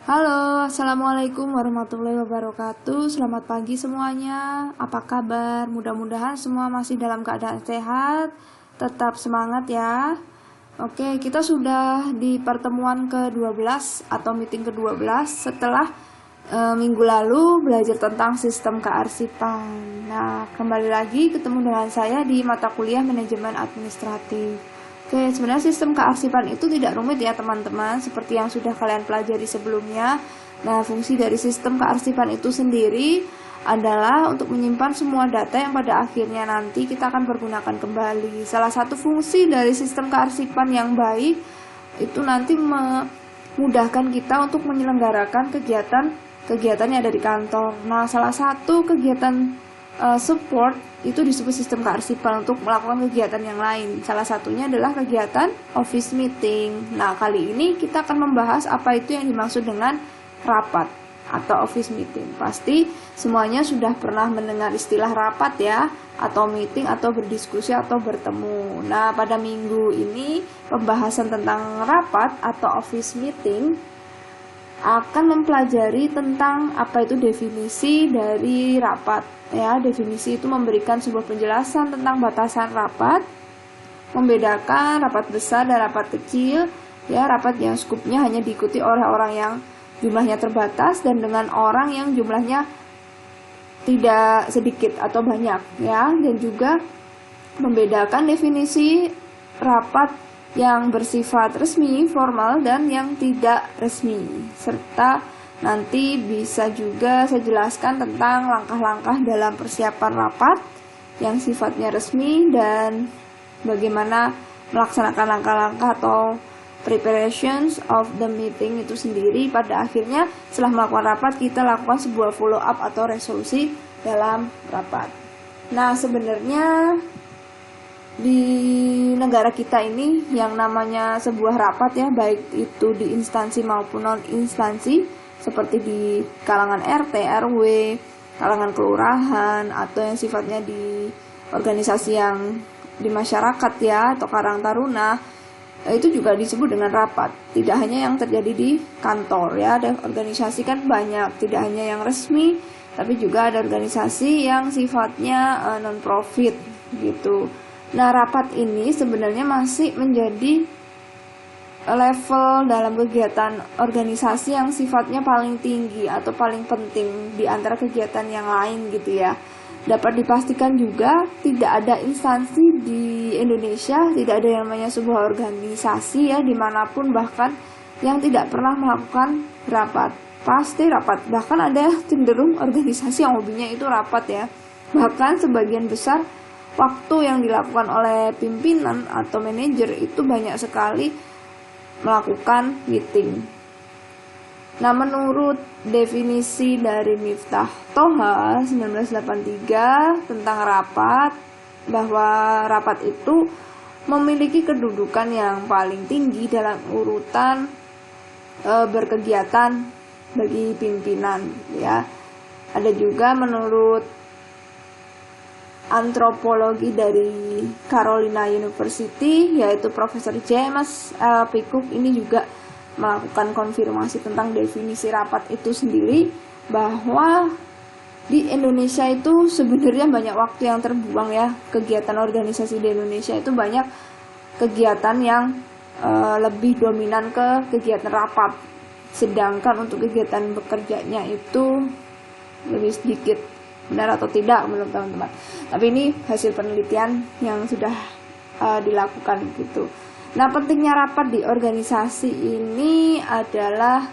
Halo, Assalamualaikum warahmatullahi wabarakatuh. Selamat pagi semuanya. Apa kabar? Mudah-mudahan semua masih dalam keadaan sehat. Tetap semangat ya. Oke, kita sudah di pertemuan ke-12 atau meeting ke-12 setelah minggu lalu belajar tentang sistem kearsipan. Nah, kembali lagi ketemu dengan saya di mata kuliah manajemen administratif. Oke, sebenarnya sistem kearsipan itu tidak rumit ya teman-teman, seperti yang sudah kalian pelajari sebelumnya. Nah, fungsi dari sistem kearsipan itu sendiri adalah untuk menyimpan semua data yang pada akhirnya nanti kita akan pergunakan kembali. Salah satu fungsi dari sistem kearsipan yang baik itu nanti memudahkan kita untuk menyelenggarakan kegiatan yang ada di kantor. Nah, salah satu kegiatan support itu disebut sistem kearsipan untuk melakukan kegiatan yang lain. Salah satunya adalah kegiatan office meeting. Nah, kali ini kita akan membahas apa itu yang dimaksud dengan rapat atau office meeting. Pasti semuanya sudah pernah mendengar istilah rapat ya, atau meeting atau berdiskusi atau bertemu. Nah, pada minggu ini pembahasan tentang rapat atau office meeting akan mempelajari tentang apa itu definisi dari rapat. Ya, definisi itu memberikan sebuah penjelasan tentang batasan rapat, membedakan rapat besar dan rapat kecil. Ya, rapat yang skupnya hanya diikuti oleh orang yang jumlahnya terbatas dan dengan orang yang jumlahnya tidak sedikit atau banyak. Ya, dan juga membedakan definisi rapat yang bersifat resmi, formal, dan yang tidak resmi. Serta nanti bisa juga saya jelaskan tentang langkah-langkah dalam persiapan rapat yang sifatnya resmi dan bagaimana melaksanakan langkah-langkah atau preparations of the meeting itu sendiri. Pada akhirnya setelah melakukan rapat kita lakukan sebuah follow up atau resolusi dalam rapat. Nah, sebenarnya di negara kita ini yang namanya sebuah rapat ya, baik itu di instansi maupun non instansi, seperti di kalangan RT, RW, kalangan kelurahan, atau yang sifatnya di organisasi yang di masyarakat ya, atau karang taruna, itu juga disebut dengan rapat. Tidak hanya yang terjadi di kantor ya, ada organisasi kan banyak, tidak hanya yang resmi, tapi juga ada organisasi yang sifatnya non-profit gitu. Nah, rapat ini sebenarnya masih menjadi level dalam kegiatan organisasi yang sifatnya paling tinggi atau paling penting di antara kegiatan yang lain gitu ya. Dapat dipastikan juga tidak ada instansi di Indonesia, tidak ada yang namanya sebuah organisasi ya dimanapun bahkan yang tidak pernah melakukan rapat. Pasti rapat, bahkan ada cenderung organisasi yang hobinya itu rapat ya. Bahkan sebagian besar waktu yang dilakukan oleh pimpinan atau manajer itu banyak sekali melakukan meeting. Nah, menurut definisi dari Miftah Toha 1983 tentang rapat, bahwa rapat itu memiliki kedudukan yang paling tinggi dalam urutan berkegiatan bagi pimpinan ya. Ada juga menurut antropologi dari Carolina University, yaitu Profesor James L. Peacock, ini juga melakukan konfirmasi tentang definisi rapat itu sendiri, bahwa di Indonesia itu sebenarnya banyak waktu yang terbuang ya. Kegiatan organisasi di Indonesia itu banyak kegiatan yang lebih dominan ke kegiatan rapat, sedangkan untuk kegiatan bekerjanya itu lebih sedikit. Benar atau tidak menurut teman-teman, tapi ini hasil penelitian yang sudah dilakukan gitu. Nah, pentingnya rapat di organisasi ini adalah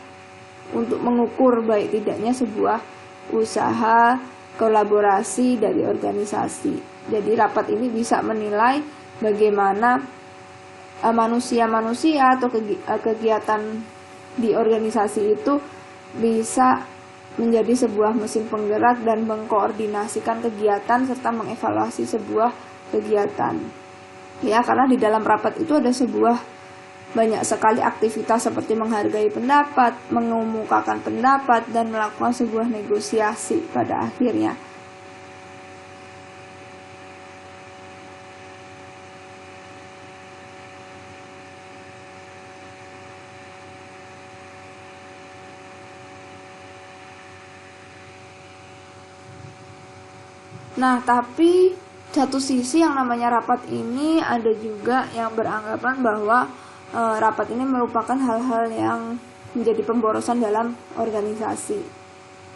untuk mengukur baik tidaknya sebuah usaha kolaborasi dari organisasi. Jadi rapat ini bisa menilai bagaimana manusia-manusia atau kegiatan di organisasi itu bisa menjadi sebuah mesin penggerak dan mengkoordinasikan kegiatan serta mengevaluasi sebuah kegiatan. Ya, karena di dalam rapat itu ada banyak sekali aktivitas seperti menghargai pendapat, mengemukakan pendapat, dan melakukan sebuah negosiasi pada akhirnya. Nah, tapi satu sisi yang namanya rapat ini ada juga yang beranggapan bahwa rapat ini merupakan hal-hal yang menjadi pemborosan dalam organisasi.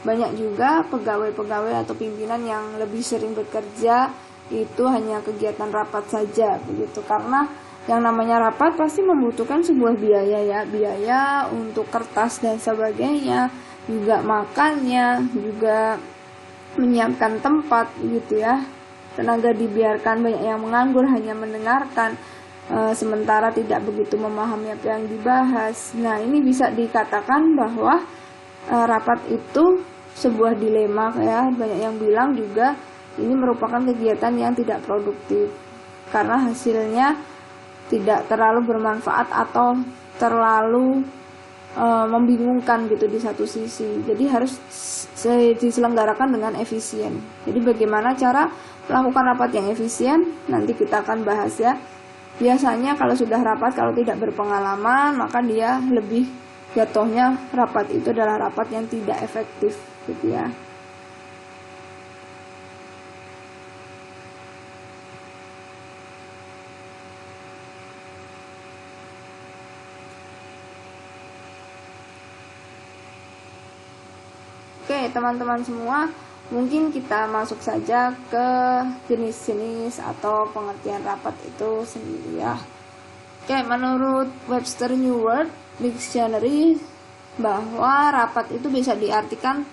Banyak juga pegawai-pegawai atau pimpinan yang lebih sering bekerja itu hanya kegiatan rapat saja begitu, karena yang namanya rapat pasti membutuhkan sebuah biaya ya, biaya untuk kertas dan sebagainya, juga makannya, juga menyiapkan tempat gitu ya. Tenaga dibiarkan banyak yang menganggur hanya mendengarkan, sementara tidak begitu memahami apa yang dibahas. Nah, ini bisa dikatakan bahwa rapat itu sebuah dilema ya. Banyak yang bilang juga ini merupakan kegiatan yang tidak produktif karena hasilnya tidak terlalu bermanfaat atau terlalu membingungkan gitu di satu sisi. Jadi harus diselenggarakan dengan efisien. Jadi bagaimana cara melakukan rapat yang efisien? Nanti kita akan bahas ya. Biasanya kalau sudah rapat, kalau tidak berpengalaman, maka dia lebih jatuhnya rapat itu adalah rapat yang tidak efektif gitu ya. Oke, teman-teman semua, mungkin kita masuk saja ke jenis-jenis atau pengertian rapat itu sendiri ya. Oke, menurut Webster New World Dictionary, bahwa rapat itu bisa diartikan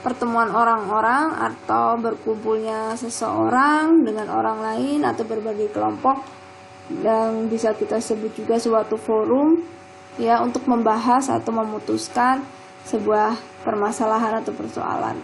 pertemuan orang-orang atau berkumpulnya seseorang dengan orang lain atau berbagai kelompok, dan bisa kita sebut juga suatu forum ya untuk membahas atau memutuskan sebuah permasalahan atau persoalan.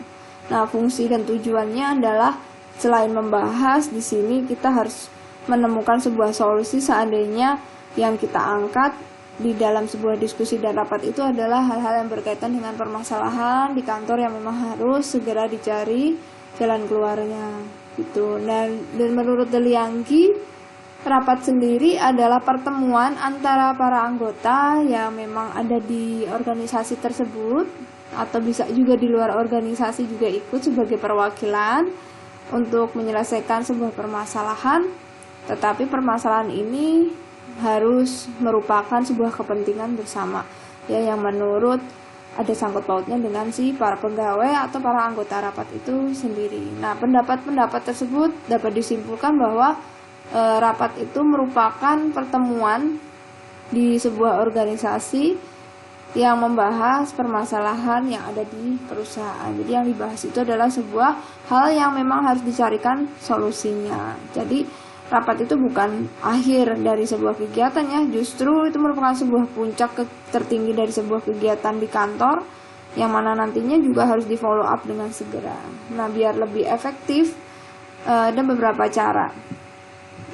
Nah, fungsi dan tujuannya adalah selain membahas, di sini kita harus menemukan sebuah solusi seandainya yang kita angkat di dalam sebuah diskusi dan rapat itu adalah hal-hal yang berkaitan dengan permasalahan di kantor yang memang harus segera dicari jalan keluarnya gitu. Dan menurut Delianki, rapat sendiri adalah pertemuan antara para anggota yang memang ada di organisasi tersebut, atau bisa juga di luar organisasi juga ikut sebagai perwakilan untuk menyelesaikan sebuah permasalahan. Tetapi permasalahan ini harus merupakan sebuah kepentingan bersama ya, yang menurut ada sangkut pautnya dengan si para pegawai atau para anggota rapat itu sendiri. Nah, pendapat-pendapat tersebut dapat disimpulkan bahwa rapat itu merupakan pertemuan di sebuah organisasi yang membahas permasalahan yang ada di perusahaan. Jadi yang dibahas itu adalah sebuah hal yang memang harus dicarikan solusinya. Jadi rapat itu bukan akhir dari sebuah kegiatan ya, justru itu merupakan sebuah puncak tertinggi dari sebuah kegiatan di kantor, yang mana nantinya juga harus di follow up dengan segera. Nah, biar lebih efektif ada beberapa cara.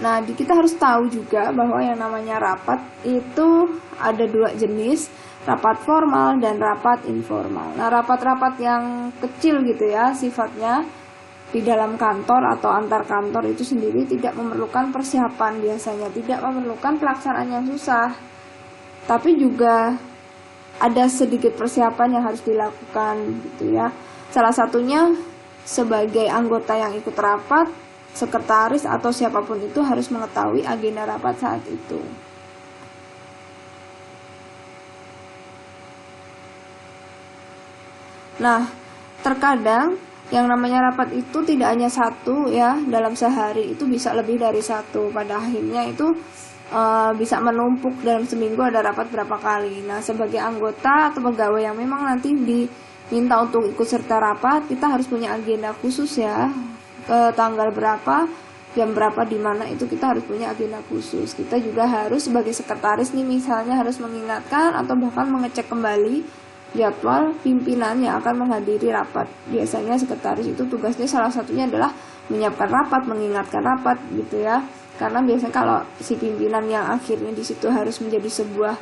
Nah, kita harus tahu juga bahwa yang namanya rapat itu ada dua jenis, rapat formal dan rapat informal. Nah, rapat-rapat yang kecil gitu ya sifatnya di dalam kantor atau antar kantor itu sendiri tidak memerlukan persiapan biasanya, tidak memerlukan pelaksanaan yang susah. Tapi juga ada sedikit persiapan yang harus dilakukan gitu ya. Salah satunya sebagai anggota yang ikut rapat, sekretaris atau siapapun itu harus mengetahui agenda rapat saat itu. Nah, terkadang yang namanya rapat itu tidak hanya satu ya, dalam sehari itu bisa lebih dari satu. Pada akhirnya itu bisa menumpuk dalam seminggu ada rapat berapa kali. Nah, sebagai anggota atau pegawai yang memang nanti diminta untuk ikut serta rapat, kita harus punya agenda khusus ya. Tanggal berapa, jam berapa, di mana itu kita harus punya agenda khusus. Kita juga harus sebagai sekretaris nih misalnya harus mengingatkan atau bahkan mengecek kembali jadwal pimpinan yang akan menghadiri rapat. Biasanya sekretaris itu tugasnya salah satunya adalah menyiapkan rapat, mengingatkan rapat gitu ya. Karena biasanya kalau si pimpinan yang akhirnya di situ harus menjadi sebuah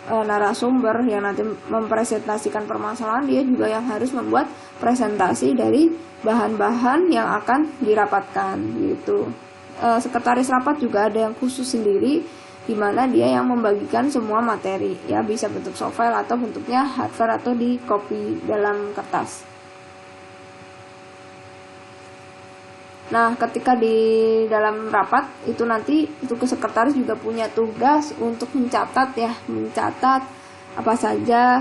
narasumber yang nanti mempresentasikan permasalahan, dia juga yang harus membuat presentasi dari bahan-bahan yang akan dirapatkan gitu. Sekretaris rapat juga ada yang khusus sendiri, di mana dia yang membagikan semua materi ya, bisa bentuk soft file atau bentuknya hardfile atau di copy dalam kertas. Nah, ketika di dalam rapat itu nanti itu sekretaris juga punya tugas untuk mencatat apa saja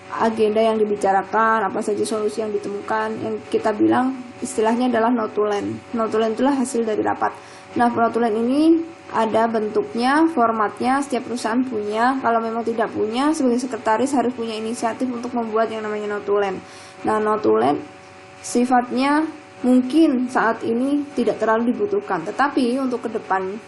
agenda yang dibicarakan, apa saja solusi yang ditemukan, yang kita bilang istilahnya adalah notulen. Notulen itulah hasil dari rapat. Nah, notulen ini ada bentuknya, formatnya, setiap perusahaan punya. Kalau memang tidak punya, sebagai sekretaris harus punya inisiatif untuk membuat yang namanya notulen. Nah, notulen sifatnya mungkin saat ini tidak terlalu dibutuhkan, tetapi untuk ke depan,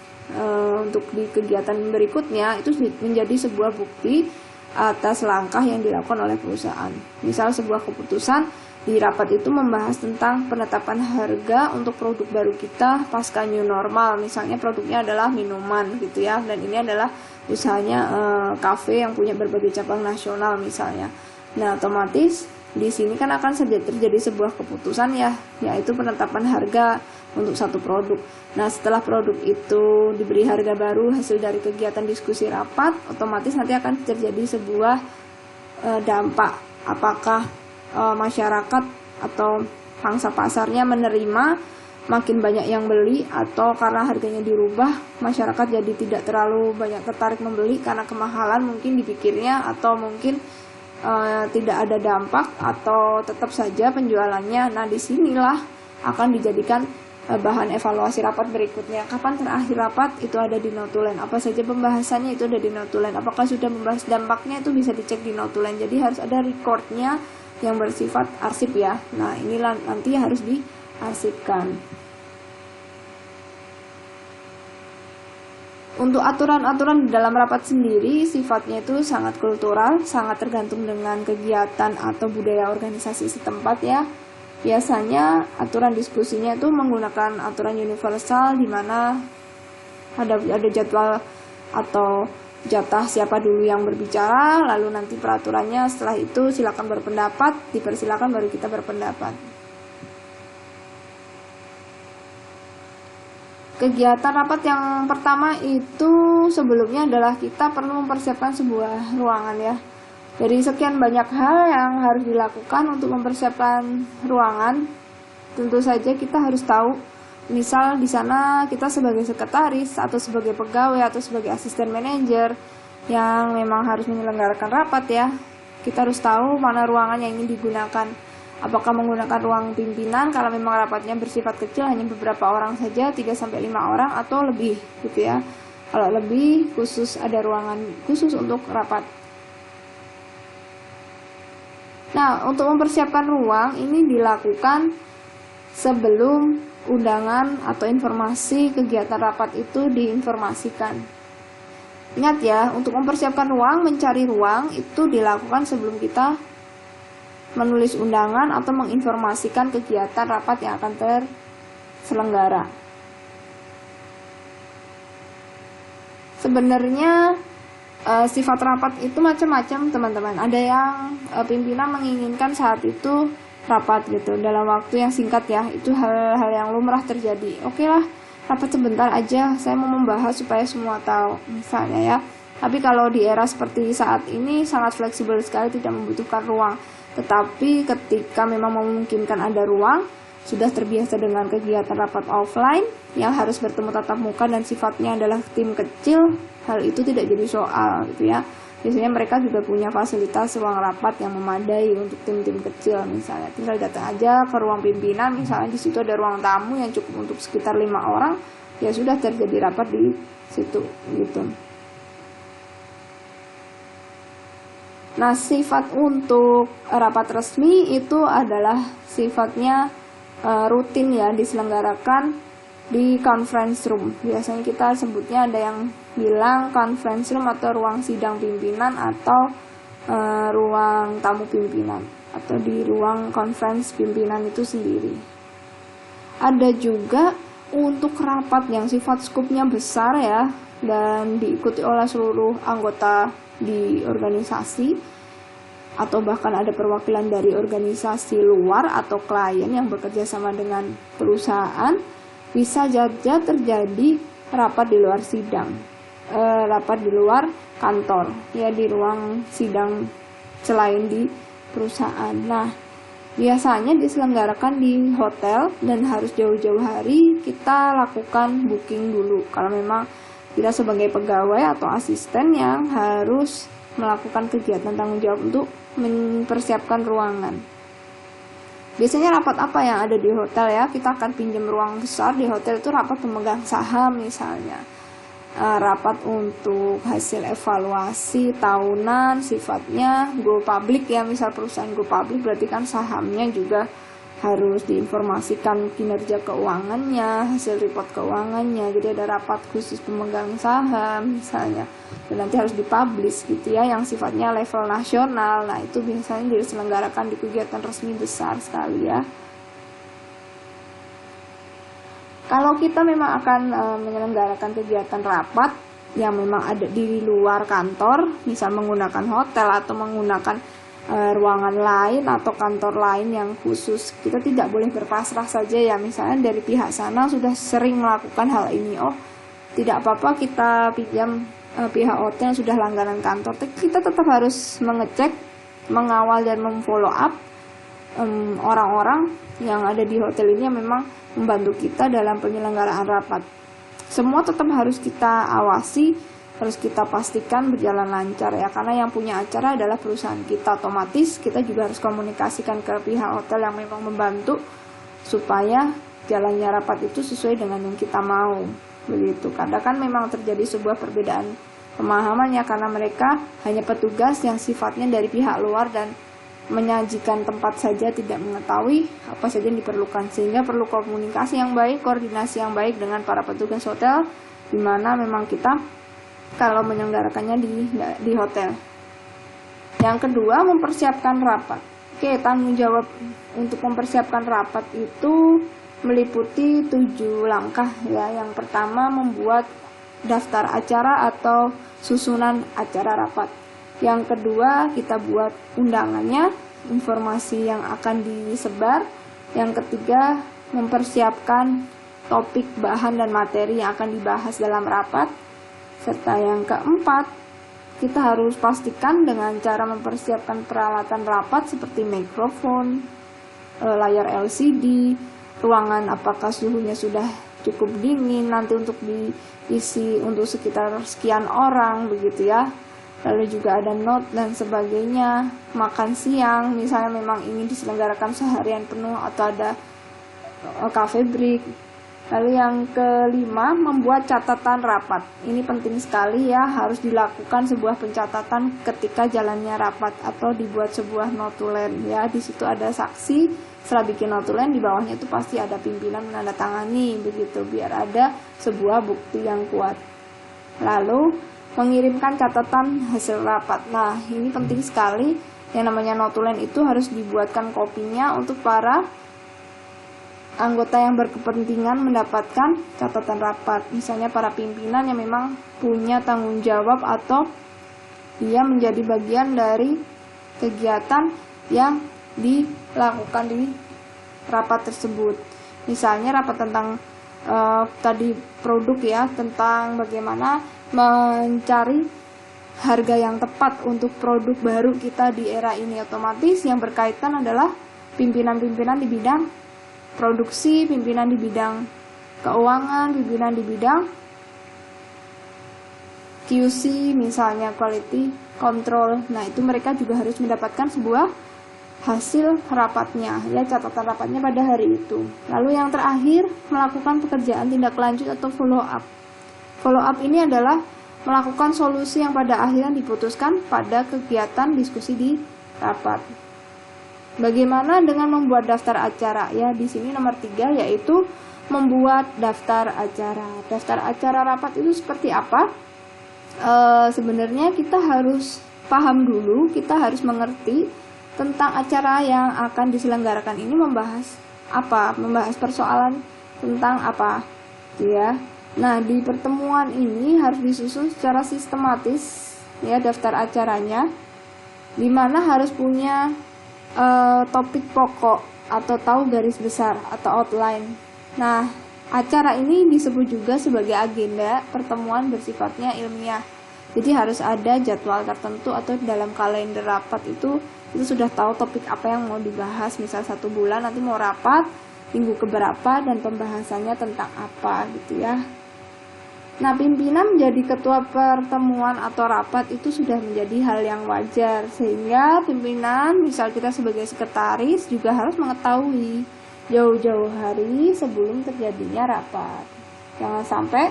untuk di kegiatan berikutnya itu menjadi sebuah bukti atas langkah yang dilakukan oleh perusahaan. Misal sebuah keputusan di rapat itu membahas tentang penetapan harga untuk produk baru kita pasca new normal. Misalnya produknya adalah minuman gitu ya, dan ini adalah usahanya kafe yang punya berbagai cabang nasional misalnya. Nah, otomatis di sini kan akan terjadi sebuah keputusan ya, yaitu penetapan harga untuk satu produk. Nah, setelah produk itu diberi harga baru hasil dari kegiatan diskusi rapat, otomatis nanti akan terjadi sebuah dampak. Apakah masyarakat atau pangsa pasarnya menerima makin banyak yang beli, atau karena harganya dirubah masyarakat jadi tidak terlalu banyak tertarik membeli karena kemahalan mungkin dipikirnya, atau mungkin tidak ada dampak, atau tetap saja penjualannya. Nah, disinilah akan dijadikan bahan evaluasi rapat berikutnya. Kapan terakhir rapat itu ada di notulen, apa saja pembahasannya itu ada di notulen, apakah sudah membahas dampaknya itu bisa dicek di notulen. Jadi harus ada recordnya yang bersifat arsip ya. Nah, inilah nanti harus diarsipkan. Untuk aturan-aturan di dalam rapat sendiri sifatnya itu sangat kultural, sangat tergantung dengan kegiatan atau budaya organisasi setempat ya. Biasanya aturan diskusinya itu menggunakan aturan universal, di mana ada jadwal atau jatah siapa dulu yang berbicara, lalu nanti peraturannya setelah itu silakan berpendapat, dipersilakan baru kita berpendapat. Kegiatan rapat yang pertama itu sebelumnya adalah kita perlu mempersiapkan sebuah ruangan ya. Dari sekian banyak hal yang harus dilakukan untuk mempersiapkan ruangan, tentu saja kita harus tahu, misal di sana kita sebagai sekretaris atau sebagai pegawai atau sebagai asisten manajer yang memang harus menyelenggarakan rapat ya, kita harus tahu mana ruangan yang ingin digunakan. Apakah menggunakan ruang pimpinan kalau memang rapatnya bersifat kecil, hanya beberapa orang saja, 3-5 orang atau lebih gitu ya. Kalau lebih khusus ada ruangan khusus untuk rapat. Nah, untuk mempersiapkan ruang ini dilakukan sebelum undangan atau informasi kegiatan rapat itu diinformasikan. Ingat ya, untuk mempersiapkan ruang, mencari ruang itu dilakukan sebelum kita menulis undangan atau menginformasikan kegiatan rapat yang akan terselenggara. Sebenarnya sifat rapat itu macam-macam teman-teman. Ada yang pimpinan menginginkan saat itu rapat gitu dalam waktu yang singkat ya, itu hal-hal yang lumrah terjadi. Oke lah, rapat sebentar aja, saya mau membahas supaya semua tahu misalnya ya. Tapi kalau di era seperti saat ini sangat fleksibel sekali, tidak membutuhkan ruang. Tetapi ketika memang memungkinkan ada ruang, sudah terbiasa dengan kegiatan rapat offline yang harus bertemu tatap muka dan sifatnya adalah tim kecil, hal itu tidak jadi soal gitu ya. Biasanya mereka juga punya fasilitas ruang rapat yang memadai untuk tim-tim kecil misalnya. Tinggal datang aja ke ruang pimpinan, misalnya di situ ada ruang tamu yang cukup untuk sekitar 5 orang, ya sudah terjadi rapat di situ gitu. Nah, sifat untuk rapat resmi itu adalah sifatnya rutin ya, diselenggarakan di conference room. Biasanya kita sebutnya ada yang bilang conference room atau ruang sidang pimpinan atau ruang tamu pimpinan atau di ruang conference pimpinan itu sendiri. Ada juga untuk rapat yang sifat skupnya besar ya dan diikuti oleh seluruh anggota di organisasi, atau bahkan ada perwakilan dari organisasi luar atau klien yang bekerja sama dengan perusahaan, bisa saja terjadi rapat di luar sidang, rapat di luar kantor ya, di ruang sidang selain di perusahaan. Nah, Biasanya diselenggarakan di hotel dan harus jauh-jauh hari kita lakukan booking dulu. Kalau memang kita sebagai pegawai atau asisten yang harus melakukan kegiatan tanggung jawab untuk mempersiapkan ruangan. Biasanya rapat apa yang ada di hotel ya? Kita akan pinjam ruang besar di hotel, itu rapat pemegang saham misalnya. Rapat untuk hasil evaluasi tahunan, sifatnya go public ya, misal perusahaan go public berarti kan sahamnya juga harus diinformasikan kinerja keuangannya, hasil report keuangannya. Jadi ada rapat khusus pemegang saham misalnya, dan nanti harus dipublish gitu ya, yang sifatnya level nasional. Nah itu biasanya diselenggarakan di kegiatan resmi besar sekali ya. Kalau kita memang akan menyelenggarakan kegiatan rapat yang memang ada di luar kantor, misal menggunakan hotel atau menggunakan ruangan lain atau kantor lain yang khusus, kita tidak boleh berpasrah saja ya. Misalnya dari pihak sana sudah sering melakukan hal ini, oh tidak apa-apa kita pinjam pihak hotel yang sudah langganan kantor. Kita tetap harus mengecek, mengawal dan memfollow up orang-orang yang ada di hotel ini yang memang membantu kita dalam penyelenggaraan rapat. Semua tetap harus kita awasi, harus kita pastikan berjalan lancar ya, karena yang punya acara adalah perusahaan kita. Otomatis kita juga harus komunikasikan ke pihak hotel yang memang membantu supaya jalannya rapat itu sesuai dengan yang kita mau, begitu. Kadang kan memang terjadi sebuah perbedaan pemahaman ya, karena mereka hanya petugas yang sifatnya dari pihak luar dan menyajikan tempat saja, tidak mengetahui apa saja yang diperlukan, sehingga perlu komunikasi yang baik, koordinasi yang baik dengan para petugas hotel, di mana memang kita kalau menyelenggarakannya di hotel. Yang kedua, mempersiapkan rapat. Oke, tanggung jawab untuk mempersiapkan rapat itu meliputi 7 langkah ya. Yang pertama, membuat daftar acara atau susunan acara rapat. Yang kedua, kita buat undangannya, informasi yang akan disebar. Yang ketiga, mempersiapkan topik, bahan, dan materi yang akan dibahas dalam rapat. Serta yang keempat, kita harus pastikan dengan cara mempersiapkan peralatan rapat seperti mikrofon, layar LCD, ruangan apakah suhunya sudah cukup dingin nanti untuk diisi untuk sekitar sekian orang, begitu ya. Lalu juga ada note dan sebagainya. Makan siang, misalnya memang ingin diselenggarakan seharian penuh atau ada cafe break. Lalu yang kelima, membuat catatan rapat. Ini penting sekali ya, harus dilakukan sebuah pencatatan ketika jalannya rapat atau dibuat sebuah notulen ya. Di situ ada saksi, setelah bikin notulen di bawahnya itu pasti ada pimpinan menandatangani, begitu, biar ada sebuah bukti yang kuat. Lalu mengirimkan catatan hasil rapat. Nah, ini penting sekali. Yang namanya notulen itu harus dibuatkan kopinya untuk para anggota yang berkepentingan mendapatkan catatan rapat. Misalnya para pimpinan yang memang punya tanggung jawab atau dia menjadi bagian dari kegiatan yang dilakukan di rapat tersebut. Misalnya rapat tentang tadi produk ya, tentang bagaimana mencari harga yang tepat untuk produk baru kita di era ini. Otomatis yang berkaitan adalah pimpinan-pimpinan di bidang produksi, pimpinan di bidang keuangan, pimpinan di bidang QC misalnya, quality control. Nah itu mereka juga harus mendapatkan sebuah hasil rapatnya ya, catatan rapatnya pada hari itu. Lalu yang terakhir, melakukan pekerjaan tindak lanjut atau follow up. Follow up ini adalah melakukan solusi yang pada akhirnya diputuskan pada kegiatan diskusi di rapat. Bagaimana dengan membuat daftar acara? Ya, di sini nomor 3 yaitu membuat daftar acara. Daftar acara rapat itu seperti apa? Sebenarnya kita harus paham dulu, kita harus mengerti tentang acara yang akan diselenggarakan ini membahas apa, membahas persoalan tentang apa, ya. Nah, di pertemuan ini harus disusun secara sistematis ya daftar acaranya, di mana harus punya topik pokok atau tahu garis besar atau outline. Nah, acara ini disebut juga sebagai agenda pertemuan bersifat ilmiah. Jadi harus ada jadwal tertentu atau dalam kalender rapat itu sudah tahu topik apa yang mau dibahas. Misal 1 bulan nanti mau rapat minggu keberapa dan pembahasannya tentang apa gitu ya. Nah, pimpinan menjadi ketua pertemuan atau rapat itu sudah menjadi hal yang wajar, sehingga pimpinan, misal kita sebagai sekretaris juga harus mengetahui jauh-jauh hari sebelum terjadinya rapat. Jangan sampai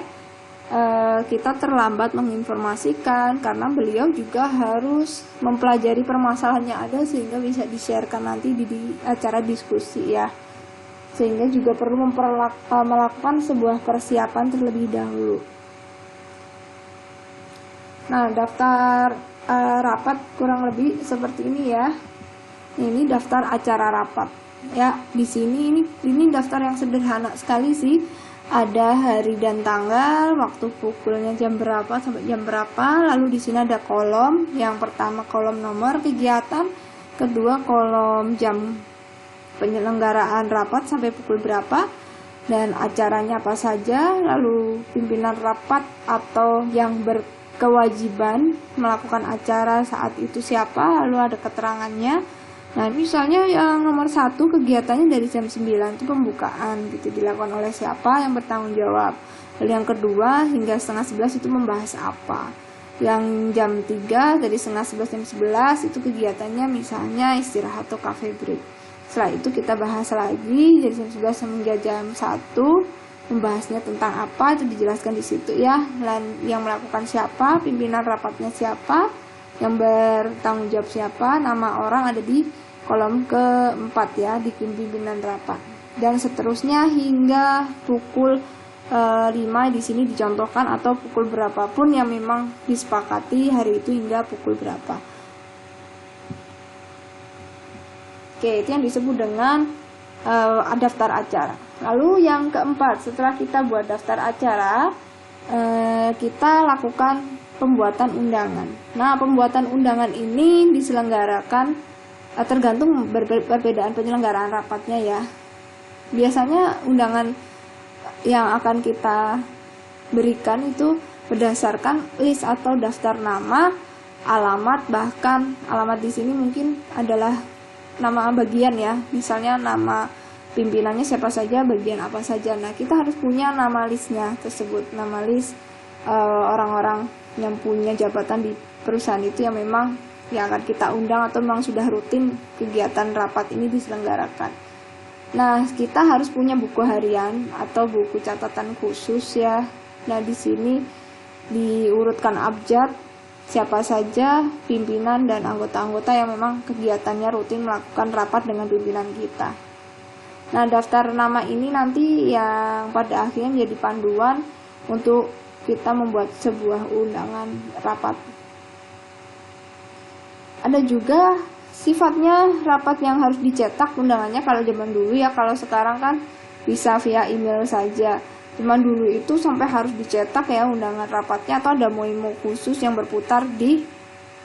kita terlambat menginformasikan, karena beliau juga harus mempelajari permasalahan yang ada sehingga bisa di-sharekan nanti di acara diskusi ya. Sehingga juga perlu melakukan sebuah persiapan terlebih dahulu. Nah, daftar rapat kurang lebih seperti ini ya. Ini daftar acara rapat. Ya, di sini ini daftar yang sederhana sekali sih. Ada hari dan tanggal, waktu pukulnya jam berapa sampai jam berapa. Lalu di sini ada kolom. Yang pertama kolom nomor kegiatan, kedua kolom jam penyelenggaraan rapat sampai pukul berapa, dan acaranya apa saja. Lalu pimpinan rapat atau yang berkewajiban melakukan acara saat itu siapa, lalu ada keterangannya. Nah, misalnya yang nomor 1 kegiatannya dari jam 9 itu pembukaan gitu, dilakukan oleh siapa yang bertanggung jawab. Lalu yang kedua hingga setengah 11 itu membahas apa. Yang jam 3 dari setengah 11 jam 11 itu kegiatannya misalnya istirahat atau cafe break. Setelah itu kita bahas lagi dari jam 11 hingga jam 1, membahasnya tentang apa itu dijelaskan di situ ya. Dan yang melakukan siapa, pimpinan rapatnya siapa, yang bertanggung jawab siapa, nama orang ada di kolom keempat ya, di pimpinan rapat. Dan seterusnya hingga pukul 5 di sini dicontohkan, atau pukul berapapun yang memang disepakati hari itu hingga pukul berapa. Oke, itu yang disebut dengan daftar acara. Lalu yang keempat, setelah kita buat daftar acara, kita lakukan pembuatan undangan. Nah, pembuatan undangan ini diselenggarakan tergantung perbedaan penyelenggaraan rapatnya ya. Biasanya undangan yang akan kita berikan itu berdasarkan list atau daftar nama, alamat, bahkan alamat di sini mungkin adalah nama bagian ya. Misalnya nama pimpinannya siapa saja, bagian apa saja. Nah, kita harus punya nama listnya tersebut, nama list orang-orang yang punya jabatan di perusahaan itu yang memang yang akan kita undang atau memang sudah rutin kegiatan rapat ini diselenggarakan. Nah, kita harus punya buku harian atau buku catatan khusus ya. Nah, di sini diurutkan abjad siapa saja pimpinan dan anggota-anggota yang memang kegiatannya rutin melakukan rapat dengan pimpinan kita. Nah, daftar nama ini nanti yang pada akhirnya menjadi panduan untuk kita membuat sebuah undangan rapat. Ada juga sifatnya rapat yang harus dicetak undangannya kalau zaman dulu ya. Kalau sekarang kan bisa via email saja. Cuman dulu itu sampai harus dicetak ya undangan rapatnya, atau ada memo khusus yang berputar di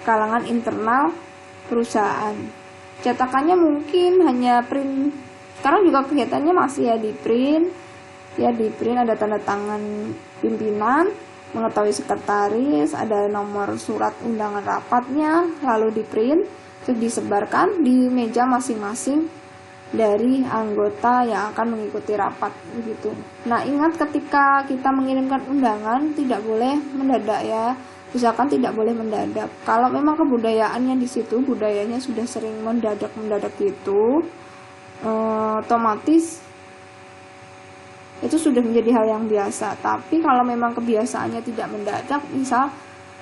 kalangan internal perusahaan. Cetakannya mungkin hanya print. Sekarang juga kegiatannya masih ya di print. Ya, di print ada tanda tangan pimpinan, mengetahui sekretaris, ada nomor surat undangan rapatnya, lalu di print, terus disebarkan di meja masing-masing dari anggota yang akan mengikuti rapat begitu. Nah, ingat ketika kita mengirimkan undangan tidak boleh mendadak ya. Usahakan tidak boleh mendadak. Kalau memang kebudayaannya di situ, budayanya sudah sering mendadak gitu, otomatis itu sudah menjadi hal yang biasa. Tapi kalau memang kebiasaannya tidak mendadak, misal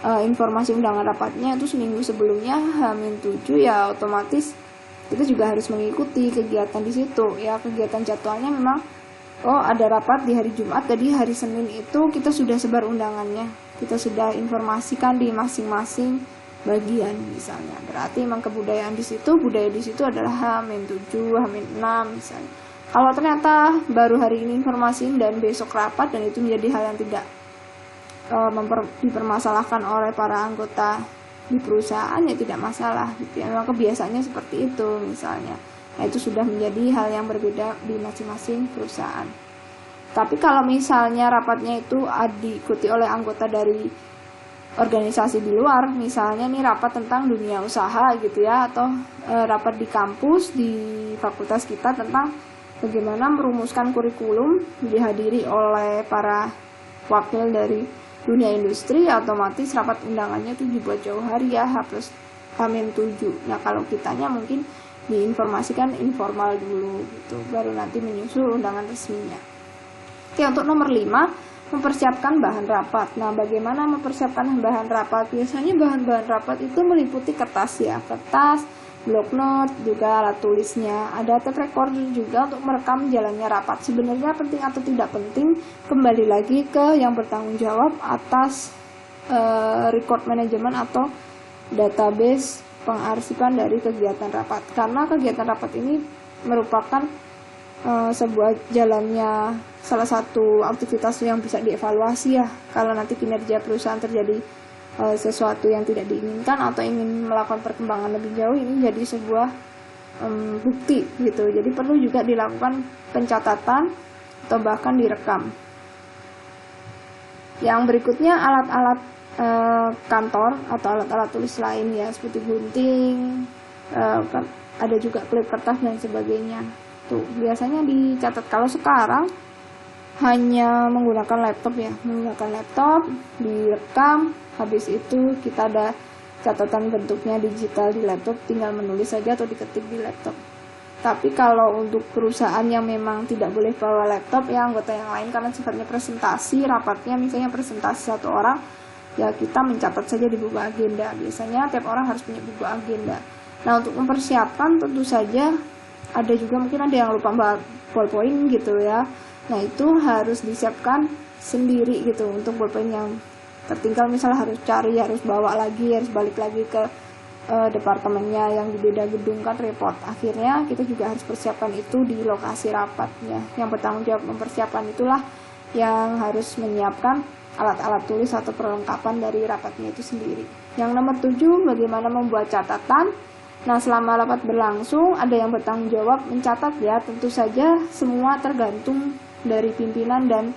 informasi undangan rapatnya itu seminggu sebelumnya H-7 ya, otomatis kita juga harus mengikuti kegiatan di situ ya. Kegiatan jadwalnya memang ada rapat di hari Jumat, jadi hari Senin itu kita sudah sebar undangannya, kita sudah informasikan di masing-masing bagian misalnya. Berarti memang kebudayaan di situ, budaya di situ adalah H-7, H-6 misalnya. Kalau ternyata baru hari ini informasiin dan besok rapat dan itu menjadi hal yang tidak dipermasalahkan oleh para anggota di perusahaan, ya tidak masalah gitu ya. Memang kebiasaannya seperti itu misalnya. Nah, itu sudah menjadi hal yang berbeda di masing-masing perusahaan. Tapi kalau misalnya rapatnya itu diikuti oleh anggota dari organisasi di luar, misalnya nih rapat tentang dunia usaha gitu ya, atau rapat di kampus di fakultas kita tentang bagaimana merumuskan kurikulum, dihadiri oleh para wakil dari dunia industri, otomatis rapat undangannya itu dibuat jauh hari ya, H+H-7. Nah kalau kitanya mungkin diinformasikan informal dulu gitu, baru nanti menyusul undangan resminya. Oke, untuk nomor 5, mempersiapkan bahan rapat. Nah, bagaimana mempersiapkan bahan rapat? Biasanya bahan-bahan rapat itu meliputi kertas ya, kertas, blok note, juga alat tulisnya. Ada tape recorder juga untuk merekam jalannya rapat. Sebenarnya penting atau tidak penting, kembali lagi ke yang bertanggung jawab atas record management atau database pengarsipan dari kegiatan rapat. Karena kegiatan rapat ini merupakan sebuah jalannya salah satu aktivitas yang bisa dievaluasi ya, kalau nanti kinerja perusahaan terjadi sesuatu yang tidak diinginkan atau ingin melakukan perkembangan lebih jauh, ini jadi sebuah bukti gitu. Jadi perlu juga dilakukan pencatatan atau bahkan direkam. Yang berikutnya alat-alat kantor atau alat-alat tulis lain ya, seperti gunting, ada juga klip kertas dan sebagainya. Tuh, biasanya dicatat. Kalau sekarang hanya menggunakan laptop ya, direkam, habis itu kita ada catatan bentuknya digital di laptop, tinggal menulis saja atau diketik di laptop. Tapi kalau untuk perusahaan yang memang tidak boleh bawa laptop ya, anggota yang lain karena sifatnya presentasi, rapatnya misalnya presentasi satu orang, ya kita mencatat saja di buku agenda. Biasanya tiap orang harus punya buku agenda. Nah, untuk mempersiapkan tentu saja ada juga mungkin ada yang lupa bawa ballpoint gitu ya. Nah, itu harus disiapkan sendiri gitu. Untuk ballpoint yang tertinggal misalnya harus cari, harus bawa lagi, harus balik lagi ke departemennya yang di beda gedung, kan repot. Akhirnya kita juga harus persiapkan itu di lokasi rapatnya. Yang bertanggung jawab mempersiapkan itulah yang harus menyiapkan alat-alat tulis atau perlengkapan dari rapatnya itu sendiri. Yang nomor 7, bagaimana membuat catatan. Nah, selama rapat berlangsung, ada yang bertanggung jawab mencatat ya. Tentu saja semua tergantung dari pimpinan dan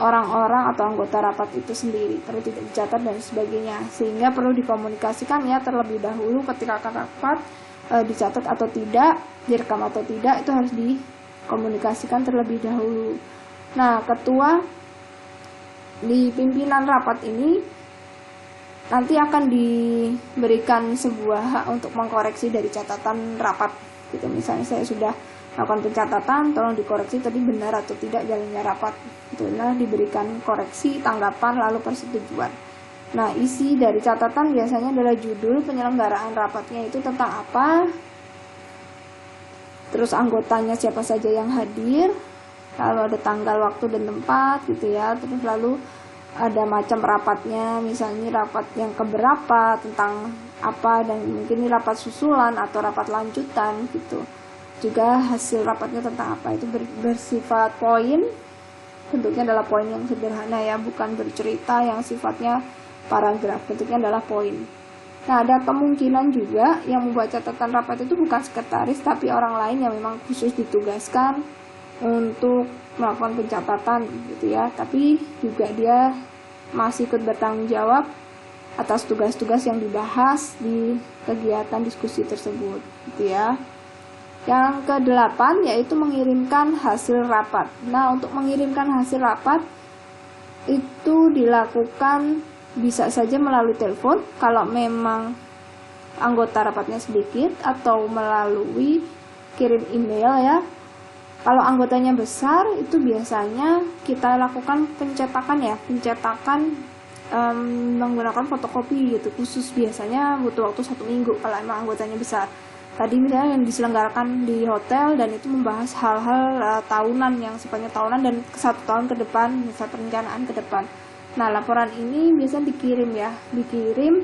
orang-orang atau anggota rapat itu sendiri. Perlu tidak dicatat dan sebagainya. Sehingga perlu dikomunikasikan ya terlebih dahulu ketika akan rapat, dicatat atau tidak, direkam atau tidak, itu harus dikomunikasikan terlebih dahulu. Nah, ketua di pimpinan rapat ini nanti akan diberikan sebuah hak untuk mengkoreksi dari catatan rapat gitu. Misalnya saya sudah melakukan pencatatan, tolong dikoreksi tadi benar atau tidak jalannya rapat. Itulah diberikan koreksi, tanggapan, lalu persetujuan. Nah, isi dari catatan biasanya adalah judul penyelenggaraan rapatnya itu tentang apa, terus anggotanya siapa saja yang hadir, lalu ada tanggal, waktu, dan tempat gitu ya. Terus lalu ada macam rapatnya, misalnya rapat yang keberapa, tentang apa, dan mungkin ini rapat susulan atau rapat lanjutan gitu. Juga hasil rapatnya tentang apa, itu bersifat poin, bentuknya adalah poin yang sederhana ya, bukan bercerita yang sifatnya paragraf, bentuknya adalah poin. Nah, ada kemungkinan juga yang membuat catatan rapat itu bukan sekretaris, tapi orang lain yang memang khusus ditugaskan untuk melakukan pencatatan gitu ya, tapi juga dia masih ikut bertanggung jawab atas tugas-tugas yang dibahas di kegiatan diskusi tersebut gitu ya. Yang ke-8 yaitu mengirimkan hasil rapat. Nah, untuk mengirimkan hasil rapat itu dilakukan bisa saja melalui telepon kalau memang anggota rapatnya sedikit, atau melalui kirim email ya. Kalau anggotanya besar, itu biasanya kita lakukan pencetakan menggunakan fotokopi gitu, khusus biasanya butuh waktu 1 minggu kalau emang anggotanya besar. Tadi misalnya yang diselenggarakan di hotel dan itu membahas hal-hal tahunan yang sifatnya tahunan dan 1 tahun ke depan, misal perencanaan ke depan. Nah, laporan ini biasanya dikirim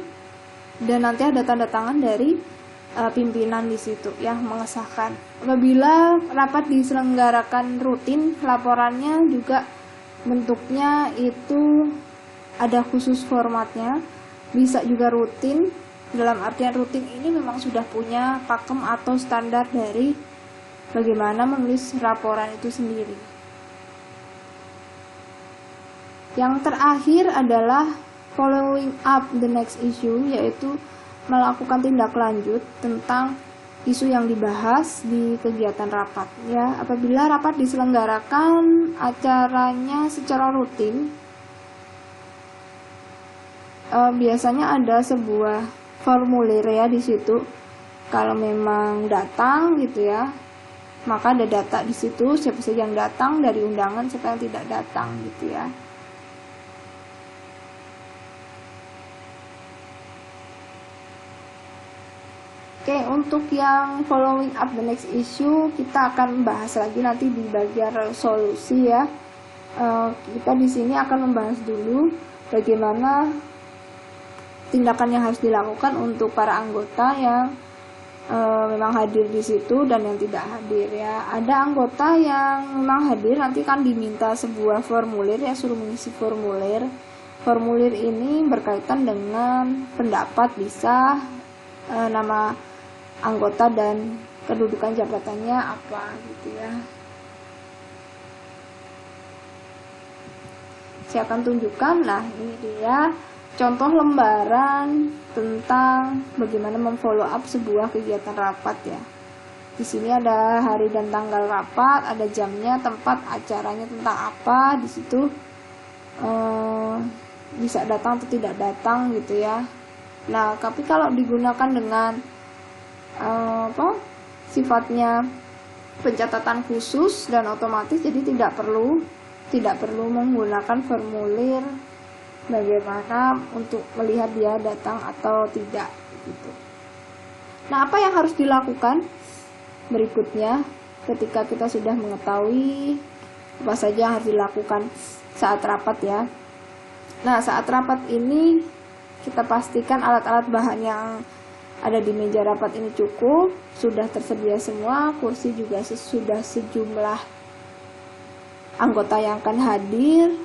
dan nanti ada tanda tangan dari pimpinan di situ yang mengesahkan. Apabila rapat diselenggarakan rutin, laporannya juga bentuknya itu ada khusus formatnya, bisa juga rutin. Dalam artian rutin ini memang sudah punya pakem atau standar dari bagaimana menulis laporan itu sendiri. Yang terakhir adalah following up the next issue, yaitu melakukan tindak lanjut tentang isu yang dibahas di kegiatan rapat. Ya, apabila rapat diselenggarakan acaranya secara rutin, biasanya ada sebuah formulir ya di situ. Kalau memang datang gitu ya, maka ada data di situ siapa saja yang datang dari undangan, siapa yang tidak datang gitu ya. Oke, untuk yang following up the next issue kita akan bahas lagi nanti di bagian resolusi ya. Kita di sini akan membahas dulu bagaimana tindakan yang harus dilakukan untuk para anggota yang memang hadir di situ dan yang tidak hadir ya. Ada anggota yang memang hadir nanti kan diminta sebuah formulir ya, suruh mengisi formulir. Formulir ini berkaitan dengan pendapat, bisa nama anggota dan kedudukan jabatannya apa gitu ya. Saya akan tunjukkan, nah ini dia contoh lembaran tentang bagaimana memfollow up sebuah kegiatan rapat ya. Di sini ada hari dan tanggal rapat, ada jamnya, tempat acaranya tentang apa, di situ bisa datang atau tidak datang gitu ya. Nah, tapi kalau digunakan dengan sifatnya pencatatan khusus dan otomatis, jadi tidak perlu menggunakan formulir bagaimana untuk melihat dia datang atau tidak gitu. Nah, apa yang harus dilakukan berikutnya ketika kita sudah mengetahui apa saja yang harus dilakukan saat rapat ya. Nah, saat rapat ini kita pastikan alat-alat bahan yang ada di meja rapat ini cukup, sudah tersedia semua, kursi juga sudah sejumlah anggota yang akan hadir.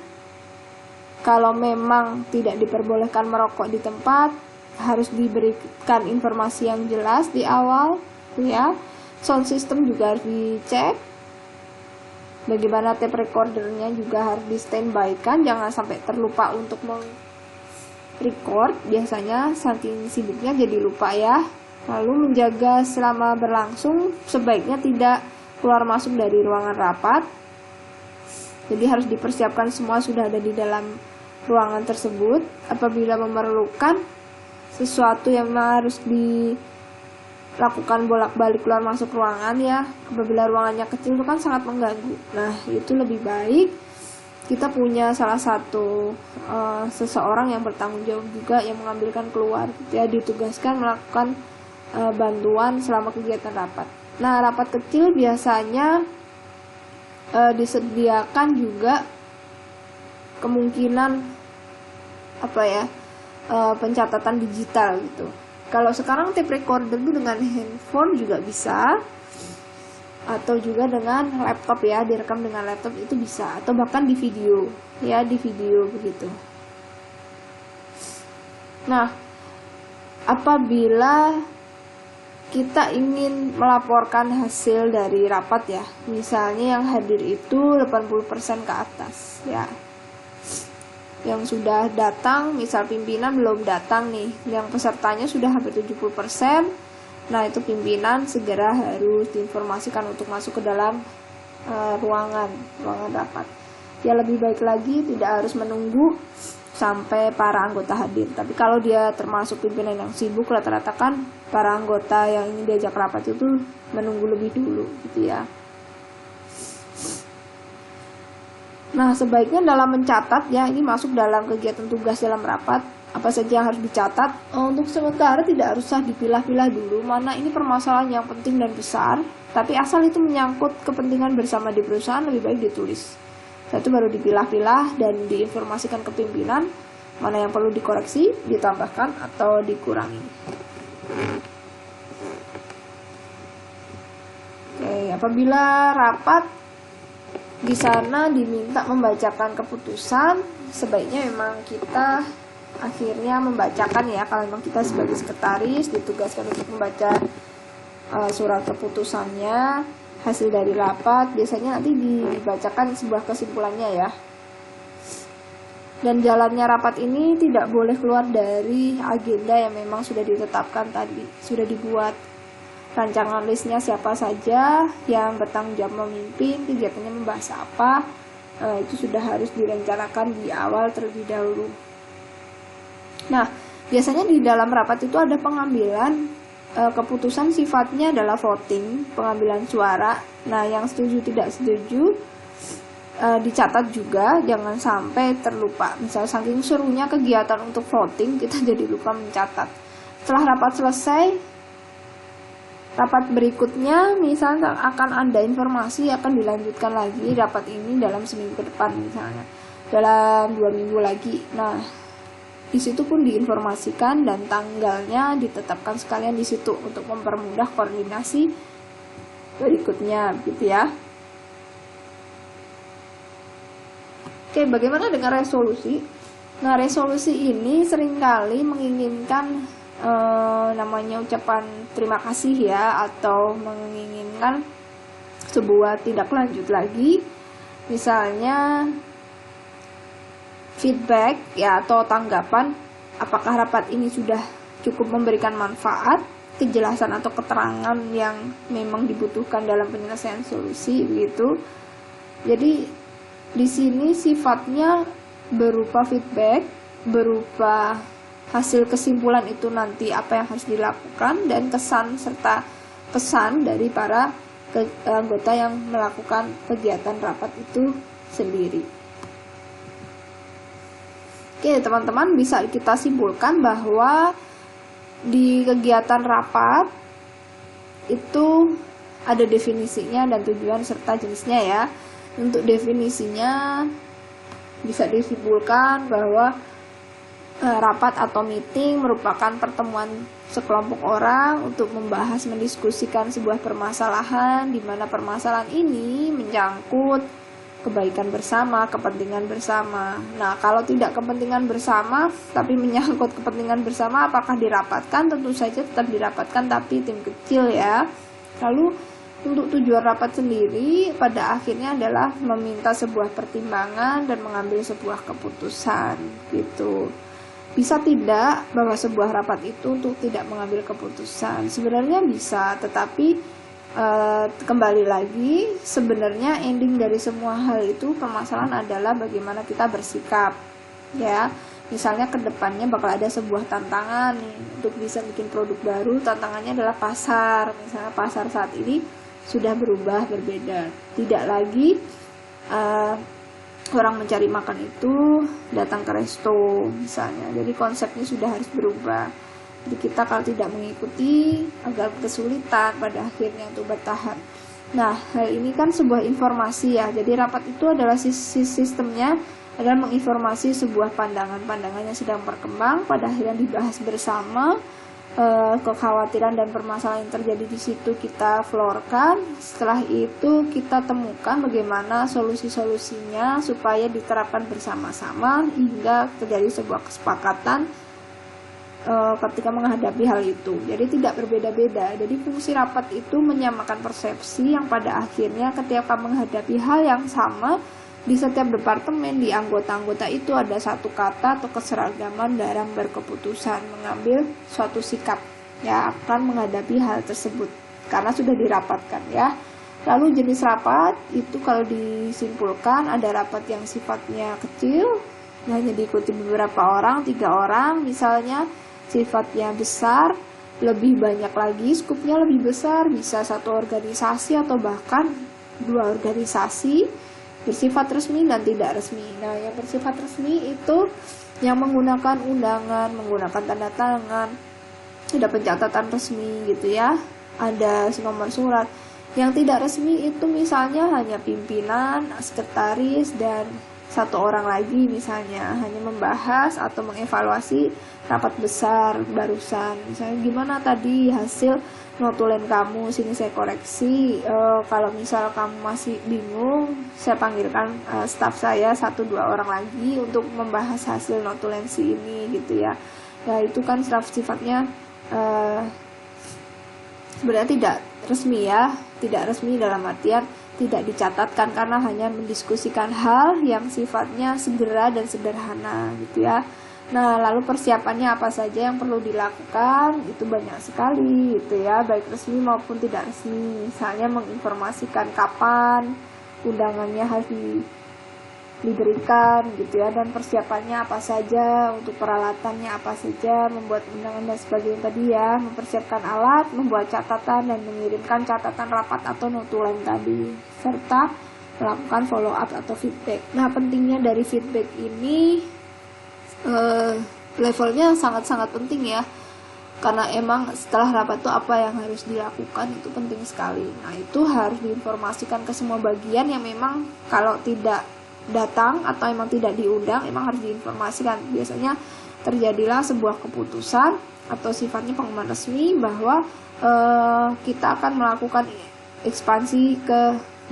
Kalau memang tidak diperbolehkan merokok di tempat, harus diberikan informasi yang jelas di awal ya. Sound system juga harus dicek. Bagaimana tape recordernya juga harus di standby kan, jangan sampai terlupa untuk record, biasanya saking sibuknya jadi lupa ya. Lalu menjaga selama berlangsung, sebaiknya tidak keluar masuk dari ruangan rapat. Jadi harus dipersiapkan semua sudah ada di dalam ruangan tersebut. Apabila memerlukan sesuatu yang harus dilakukan bolak-balik keluar masuk ruangan ya, apabila ruangannya kecil itu kan sangat mengganggu. Nah, itu lebih baik kita punya salah satu seseorang yang bertanggung jawab juga yang mengambilkan keluar ya, ditugaskan melakukan bantuan selama kegiatan rapat. Nah, rapat kecil biasanya disediakan juga kemungkinan pencatatan digital gitu. Kalau sekarang tape recorder itu dengan handphone juga bisa, atau juga dengan laptop ya, direkam dengan laptop itu bisa, atau bahkan di video ya, di video begitu. Nah, apabila kita ingin melaporkan hasil dari rapat ya, misalnya yang hadir itu 80% ke atas ya, yang sudah datang, misal pimpinan belum datang nih, yang pesertanya sudah hampir 70%, nah itu pimpinan segera harus diinformasikan untuk masuk ke dalam ruangan rapat. Ya, lebih baik lagi tidak harus menunggu sampai para anggota hadir. Tapi kalau dia termasuk pimpinan yang sibuk, rata-rata kan para anggota yang ingin diajak rapat itu menunggu lebih dulu gitu ya. Nah, sebaiknya dalam mencatat ya, ini masuk dalam kegiatan tugas dalam rapat, apa saja yang harus dicatat. Untuk sementara tidak usah dipilah-pilah dulu mana ini permasalahan yang penting dan besar, tapi asal itu menyangkut kepentingan bersama di perusahaan, lebih baik ditulis. Setelah itu baru dipilah-pilah dan diinformasikan ke pimpinan mana yang perlu dikoreksi, ditambahkan atau dikurangi. Oke, apabila rapat di sana diminta membacakan keputusan, sebaiknya memang kita akhirnya membacakan ya. Kalau memang kita sebagai sekretaris ditugaskan untuk membaca surat keputusannya, hasil dari rapat, biasanya nanti dibacakan sebuah kesimpulannya ya. Dan jalannya rapat ini tidak boleh keluar dari agenda yang memang sudah ditetapkan tadi, sudah dibuat rancangan listnya siapa saja yang bertanggung jawab memimpin, kegiatannya membahas apa, itu sudah harus direncanakan di awal terlebih dahulu. Nah, biasanya di dalam rapat itu ada pengambilan keputusan, sifatnya adalah voting, pengambilan suara. Nah, yang setuju tidak setuju dicatat juga, jangan sampai terlupa. Misal saking serunya kegiatan untuk voting, kita jadi lupa mencatat. Setelah rapat selesai, rapat berikutnya misalnya akan ada informasi, akan dilanjutkan lagi rapat ini dalam seminggu ke depan, misalnya dalam 2 minggu lagi. Nah, di situ pun diinformasikan dan tanggalnya ditetapkan sekalian di situ untuk mempermudah koordinasi berikutnya, gitu ya. Oke, bagaimana dengan resolusi? Nah, resolusi ini seringkali menginginkan namanya ucapan terima kasih ya, atau menginginkan sebuah tindak lanjut lagi, misalnya feedback ya, atau tanggapan apakah rapat ini sudah cukup memberikan manfaat, kejelasan atau keterangan yang memang dibutuhkan dalam penyelesaian solusi, begitu. Jadi di sini sifatnya berupa feedback, berupa hasil kesimpulan itu nanti apa yang harus dilakukan, dan kesan serta pesan dari para anggota yang melakukan kegiatan rapat itu sendiri. Oke, teman-teman, bisa kita simpulkan bahwa di kegiatan rapat itu ada definisinya dan tujuan serta jenisnya ya. Untuk definisinya bisa disimpulkan bahwa rapat atau meeting merupakan pertemuan sekelompok orang untuk membahas, mendiskusikan sebuah permasalahan, di mana permasalahan ini menyangkut kebaikan bersama, kepentingan bersama. Nah, kalau tidak kepentingan bersama tapi menyangkut kepentingan bersama, apakah dirapatkan? Tentu saja tetap dirapatkan, tapi tim kecil ya. Lalu untuk tujuan rapat sendiri pada akhirnya adalah meminta sebuah pertimbangan dan mengambil sebuah keputusan, gitu. Bisa tidak bahwa sebuah rapat itu untuk tidak mengambil keputusan? Sebenarnya bisa, tetapi kembali lagi, sebenarnya ending dari semua hal itu, permasalahan adalah bagaimana kita bersikap, ya. Misalnya ke depannya bakal ada sebuah tantangan nih, untuk bisa bikin produk baru. Tantangannya adalah pasar. Misalnya pasar saat ini sudah berubah, berbeda. Tidak lagi orang mencari makan itu datang ke resto misalnya. Jadi konsepnya sudah harus berubah. Jadi kita kalau tidak mengikuti agak kesulitan pada akhirnya untuk bertahan. Nah, hal ini kan sebuah informasi ya. Jadi rapat itu adalah sistemnya adalah menginformasi sebuah pandangan yang sedang berkembang, pada akhirnya dibahas bersama. Kekhawatiran dan permasalahan yang terjadi di situ kita florkan. Setelah itu kita temukan bagaimana solusi-solusinya supaya diterapkan bersama-sama hingga terjadi sebuah kesepakatan ketika menghadapi hal itu. Jadi tidak berbeda-beda. Jadi fungsi rapat itu menyamakan persepsi yang pada akhirnya ketika menghadapi hal yang sama, di setiap departemen, di anggota-anggota itu ada satu kata atau keseragaman dalam berkeputusan, mengambil suatu sikap ya akan menghadapi hal tersebut karena sudah dirapatkan ya. Lalu jenis rapat itu kalau disimpulkan, ada rapat yang sifatnya kecil, hanya diikuti beberapa orang, 3 orang misalnya. Sifatnya besar, lebih banyak lagi, skupnya lebih besar, bisa satu organisasi atau bahkan 2 organisasi. Bersifat resmi dan tidak resmi. Nah, yang bersifat resmi itu yang menggunakan undangan, menggunakan tanda tangan, ada pencatatan resmi gitu ya, ada nomor surat. Yang tidak resmi itu misalnya hanya pimpinan, sekretaris, dan 1 orang lagi misalnya, hanya membahas atau mengevaluasi rapat besar barusan. Misalnya gimana tadi hasil notulen kamu, sini saya koreksi. Kalau misal kamu masih bingung, saya panggilkan staf saya 1-2 orang lagi untuk membahas hasil notulensi ini gitu ya. Ya itu kan staf sifatnya sebenarnya tidak resmi ya, tidak resmi dalam artian tidak dicatatkan karena hanya mendiskusikan hal yang sifatnya segera dan sederhana gitu ya. Nah, lalu persiapannya apa saja yang perlu dilakukan? Itu banyak sekali gitu ya, baik resmi maupun tidak resmi. Misalnya menginformasikan kapan undangannya harus diberikan gitu ya, dan persiapannya apa saja, untuk peralatannya apa saja, membuat undangan dan sebagainya tadi ya, mempersiapkan alat, membuat catatan dan mengirimkan catatan rapat atau notulen tadi, serta melakukan follow up atau feedback. Nah, pentingnya dari feedback ini levelnya sangat-sangat penting ya, karena emang setelah rapat itu apa yang harus dilakukan itu penting sekali. Nah, itu harus diinformasikan ke semua bagian yang memang kalau tidak datang atau emang tidak diundang, emang harus diinformasikan. Biasanya terjadilah sebuah keputusan atau sifatnya pengumuman resmi bahwa kita akan melakukan ekspansi ke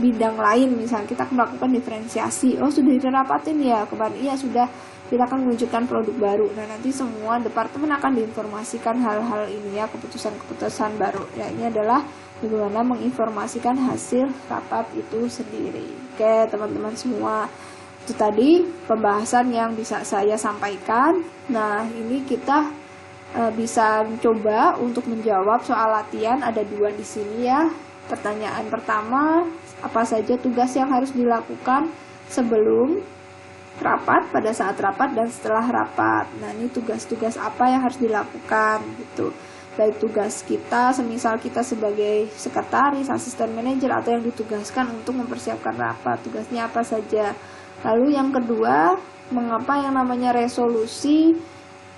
bidang lain. Misalnya kita akan melakukan diferensiasi. Oh, sudah dirapatin ya kemarin? Iya sudah. Kita akan menunjukkan produk baru. Nah, nanti semua departemen akan diinformasikan hal-hal ini ya, keputusan-keputusan baru. Ya, ini adalah bagaimana menginformasikan hasil rapat itu sendiri. Oke, teman-teman semua, itu tadi pembahasan yang bisa saya sampaikan. Nah, ini kita bisa coba untuk menjawab soal latihan. Ada 2 di sini ya. Pertanyaan pertama, apa saja tugas yang harus dilakukan sebelum rapat, pada saat rapat, dan setelah rapat. Nah, ini tugas-tugas apa yang harus dilakukan gitu. Baik tugas kita, semisal kita sebagai sekretaris, asisten manajer, atau yang ditugaskan untuk mempersiapkan rapat, tugasnya apa saja. Lalu yang kedua, mengapa yang namanya resolusi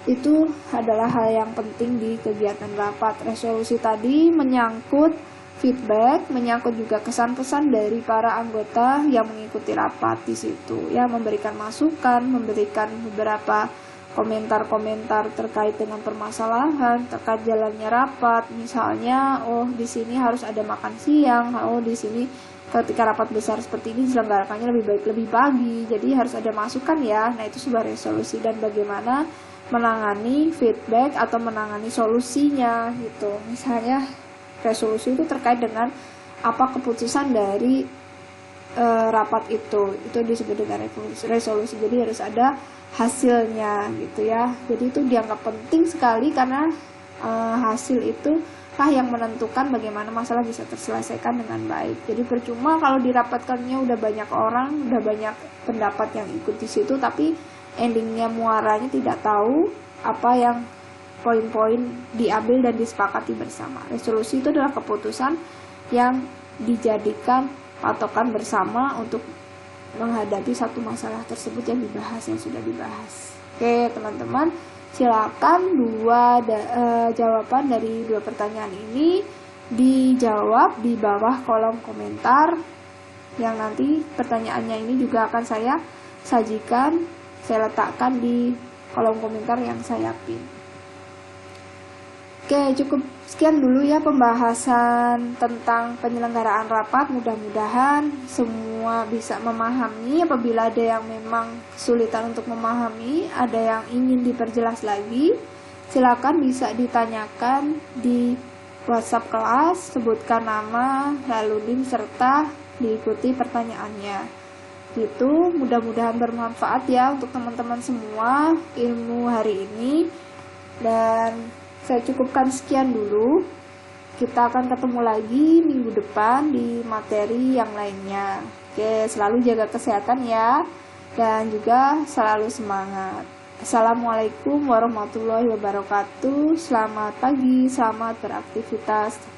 itu adalah hal yang penting di kegiatan rapat. Resolusi tadi menyangkut feedback, menyangkut juga kesan-pesan dari para anggota yang mengikuti rapat di situ ya, memberikan masukan, memberikan beberapa komentar-komentar terkait dengan permasalahan, terkait jalannya rapat. Misalnya, oh di sini harus ada makan siang, oh di sini ketika rapat besar seperti ini diselenggarakannya lebih baik lebih pagi, jadi harus ada masukan ya. Nah, itu sebuah resolusi dan bagaimana menangani feedback atau menangani solusinya gitu. Misalnya resolusi itu terkait dengan apa keputusan dari rapat itu disebut dengan resolusi. Jadi harus ada hasilnya gitu ya. Jadi itu dianggap penting sekali karena hasil itu lah yang menentukan bagaimana masalah bisa terselesaikan dengan baik. Jadi percuma kalau dirapatkannya udah banyak orang, udah banyak pendapat yang ikut di situ, tapi endingnya muaranya tidak tahu apa yang poin-poin diambil dan disepakati bersama. Resolusi itu adalah keputusan yang dijadikan patokan bersama untuk menghadapi satu masalah tersebut yang dibahas, yang sudah dibahas. Oke, teman-teman, silakan jawaban dari 2 pertanyaan ini dijawab di bawah kolom komentar, yang nanti pertanyaannya ini juga akan saya sajikan, saya letakkan di kolom komentar yang saya pin. Oke, cukup sekian dulu ya pembahasan tentang penyelenggaraan rapat. Mudah-mudahan semua bisa memahami. Apabila ada yang memang kesulitan untuk memahami, ada yang ingin diperjelas lagi, silakan bisa ditanyakan di WhatsApp kelas, sebutkan nama, lalu NIM, serta diikuti pertanyaannya. Gitu, mudah-mudahan bermanfaat ya untuk teman-teman semua ilmu hari ini. Dan saya cukupkan sekian dulu. Kita akan ketemu lagi minggu depan di materi yang lainnya. Oke, selalu jaga kesehatan ya, dan juga selalu semangat. Assalamualaikum warahmatullahi wabarakatuh. Selamat pagi, selamat beraktivitas.